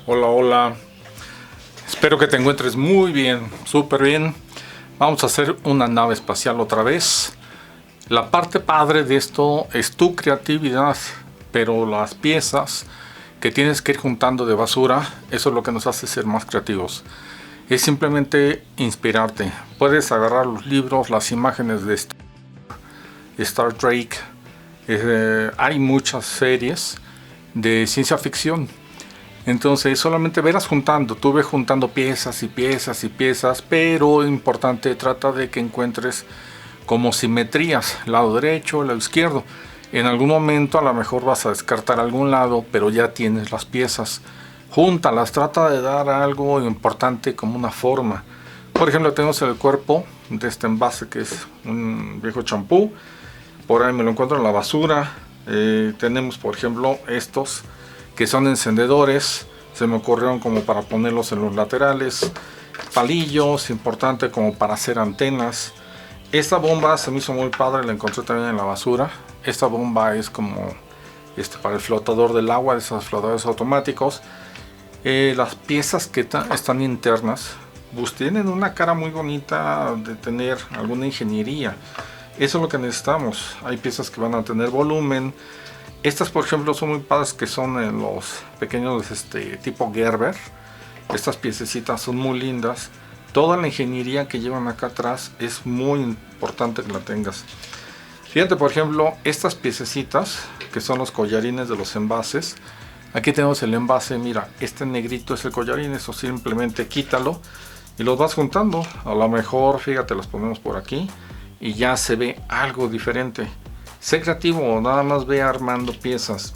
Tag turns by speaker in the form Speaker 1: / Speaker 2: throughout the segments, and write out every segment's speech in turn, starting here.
Speaker 1: Hola, hola. Espero que te encuentres muy bien, súper bien. Vamos a hacer una nave espacial otra vez. La parte padre de esto es tu creatividad, pero las piezas que tienes que ir juntando de basura, eso es lo que nos hace ser más creativos. Es simplemente inspirarte. Puedes agarrar los libros, las imágenes de Star Trek. Hay muchas series de ciencia ficción. Entonces solamente verás juntando, tú ves juntando piezas y piezas y piezas, pero importante, trata de que encuentres como simetrías, lado derecho, lado izquierdo. En algún momento a lo mejor vas a descartar algún lado, pero ya tienes las piezas. Júntalas, trata de dar algo importante como una forma. Por ejemplo, tenemos el cuerpo de este envase que es un viejo champú. Por ahí me lo encuentro en la basura. Tenemos por ejemplo estos que son encendedores, se me ocurrieron como para ponerlos en los laterales, palillos, importante como para hacer antenas. Esta bomba se me hizo muy padre, la encontré también en la basura. Esta bomba es como para el flotador del agua, de esos flotadores automáticos. Las piezas que están internas, pues tienen una cara muy bonita de tener alguna ingeniería. Eso es lo que necesitamos. Hay piezas que van a tener volumen. Estas por ejemplo son muy padres, que son en los pequeños tipo Gerber. Estas piececitas son muy lindas. Toda la ingeniería que llevan acá atrás es muy importante que la tengas. Fíjate por ejemplo estas piececitas que son los collarines de los envases. Aquí tenemos el envase, mira, este negrito es el collarín, eso simplemente quítalo y los vas juntando. A lo mejor, fíjate, los ponemos por aquí y ya se ve algo diferente. Sé creativo, nada más ve armando piezas.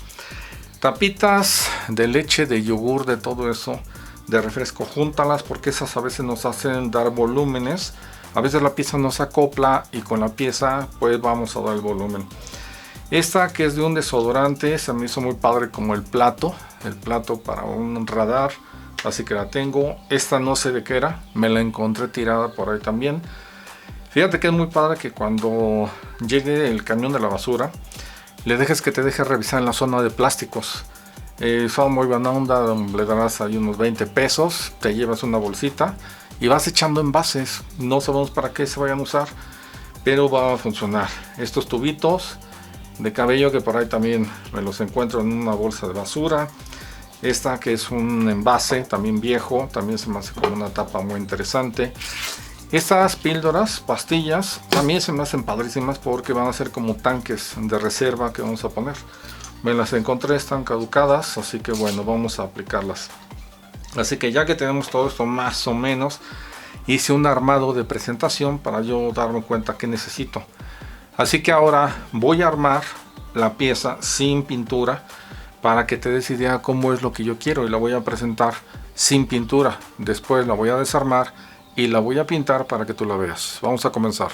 Speaker 1: Tapitas de leche, de yogur, de todo eso, de refresco, júntalas porque esas a veces nos hacen dar volúmenes. A veces la pieza no se acopla y con la pieza pues vamos a dar el volumen. Esta que es de un desodorante, se me hizo muy padre como el plato para un radar, así que la tengo. Esta no sé de qué era, me la encontré tirada por ahí también. Fíjate que es muy padre que cuando llegue el camión de la basura, le dejes que te deje revisar en la zona de plásticos. Son muy buena onda, le darás ahí unos 20 pesos, te llevas una bolsita y vas echando envases. No sabemos para qué se vayan a usar, pero va a funcionar. Estos tubitos de cabello que por ahí también me los encuentro en una bolsa de basura. Esta que es un envase también viejo, también se me hace como una tapa muy interesante. Estas píldoras, pastillas, también se me hacen padrísimas porque van a ser como tanques de reserva que vamos a poner. Me las encontré, están caducadas, así que bueno, vamos a aplicarlas. Así que ya que tenemos todo esto más o menos, hice un armado de presentación para yo darme cuenta que necesito. Así que ahora voy a armar la pieza sin pintura para que te des idea cómo es lo que yo quiero, y la voy a presentar sin pintura. Después la voy a desarmar y la voy a pintar para que tú la veas. Vamos a comenzar.